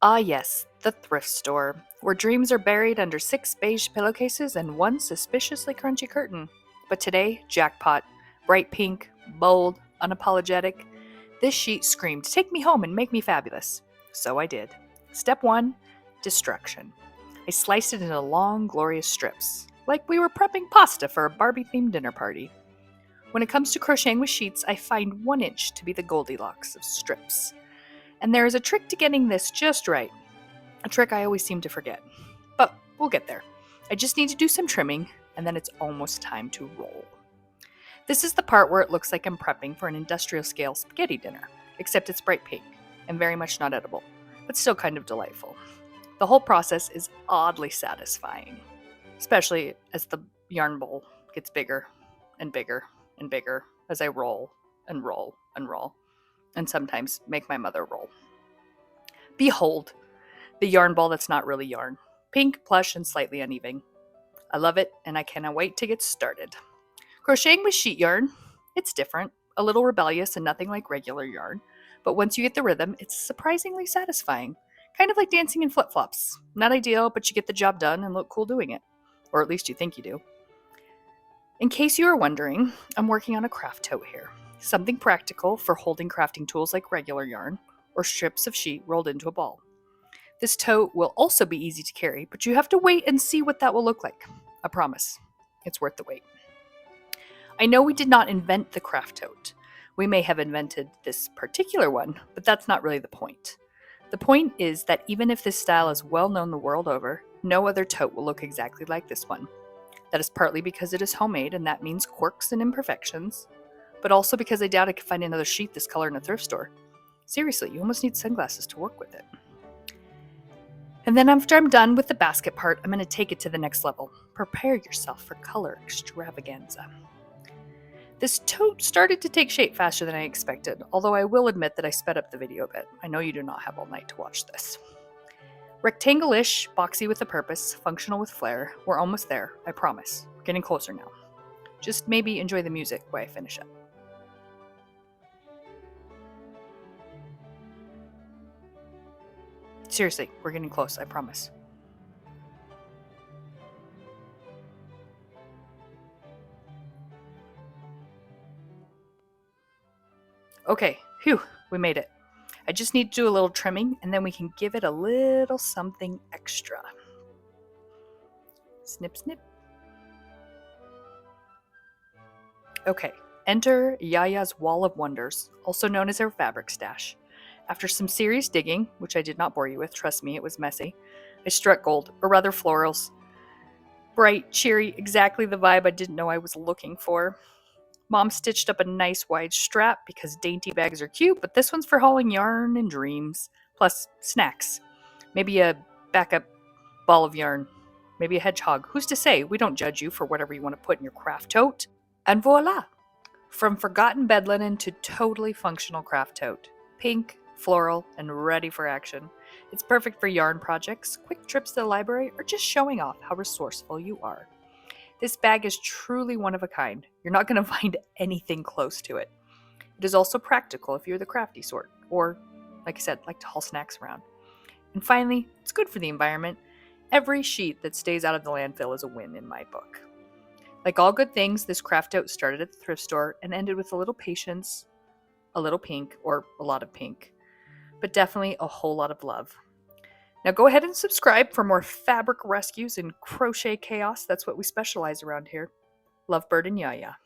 Ah, yes, the thrift store, where dreams are buried under 6 beige pillowcases and one suspiciously crunchy curtain. But today, jackpot. Bright pink, bold, unapologetic. This sheet screamed, "Take me home and make me fabulous." So I did. Step 1, destruction. I sliced it into long, glorious strips, like we were prepping pasta for a Barbie themed dinner party. When it comes to crocheting with sheets, I find 1 inch to be the Goldilocks of strips. And there is a trick to getting this just right. A trick I always seem to forget. But we'll get there. I just need to do some trimming, and then it's almost time to roll. This is the part where it looks like I'm prepping for an industrial scale spaghetti dinner, except it's bright pink and very much not edible, but still kind of delightful. The whole process is oddly satisfying, especially as the yarn bowl gets bigger and bigger and bigger as I roll and roll and roll, and sometimes make my mother roll. Behold, the yarn ball that's not really yarn. Pink, plush, and slightly uneven. I love it, and I cannot wait to get started. Crocheting with sheet yarn, it's different, a little rebellious and nothing like regular yarn, but once you get the rhythm, it's surprisingly satisfying. Kind of like dancing in flip-flops. Not ideal, but you get the job done and look cool doing it. Or at least you think you do. In case you are wondering, I'm working on a craft tote here. Something practical for holding crafting tools like regular yarn, or strips of sheet rolled into a ball. This tote will also be easy to carry, but you have to wait and see what that will look like. I promise. It's worth the wait. I know we did not invent the craft tote. We may have invented this particular one, but that's not really the point. The point is that even if this style is well known the world over, no other tote will look exactly like this one. That is partly because it is homemade, and that means quirks and imperfections, but also because I doubt I could find another sheet this color in a thrift store. Seriously, you almost need sunglasses to work with it. And then after I'm done with the basket part, I'm going to take it to the next level. Prepare yourself for color extravaganza. This tote started to take shape faster than I expected, although I will admit that I sped up the video a bit. I know you do not have all night to watch this. Rectangle-ish, boxy with a purpose, functional with flair. We're almost there, I promise. We're getting closer now. Just maybe enjoy the music while I finish it. Seriously, we're getting close, I promise. Okay, phew, we made it. I just need to do a little trimming, and then we can give it a little something extra. Snip, snip. Okay, enter Yaya's Wall of Wonders, also known as her fabric stash. After some serious digging, which I did not bore you with, trust me, it was messy, I struck gold, or rather florals. Bright, cheery, exactly the vibe I didn't know I was looking for. Mom stitched up a nice wide strap because dainty bags are cute, but this one's for hauling yarn and dreams, plus snacks. Maybe a backup ball of yarn. Maybe a hedgehog. Who's to say? We don't judge you for whatever you want to put in your craft tote. And voila! From forgotten bed linen to totally functional craft tote. Pink, floral, and ready for action. It's perfect for yarn projects, quick trips to the library, or just showing off how resourceful you are. This bag is truly one of a kind. You're not going to find anything close to it. It is also practical if you're the crafty sort, or, like I said, like to haul snacks around. And finally, it's good for the environment. Every sheet that stays out of the landfill is a win in my book. Like all good things, this craft tote started at the thrift store and ended with a little patience, a little pink, or a lot of pink, but definitely a whole lot of love. Now go ahead and subscribe for more fabric rescues and crochet chaos. That's what we specialize around here. Lovebird and Yaya.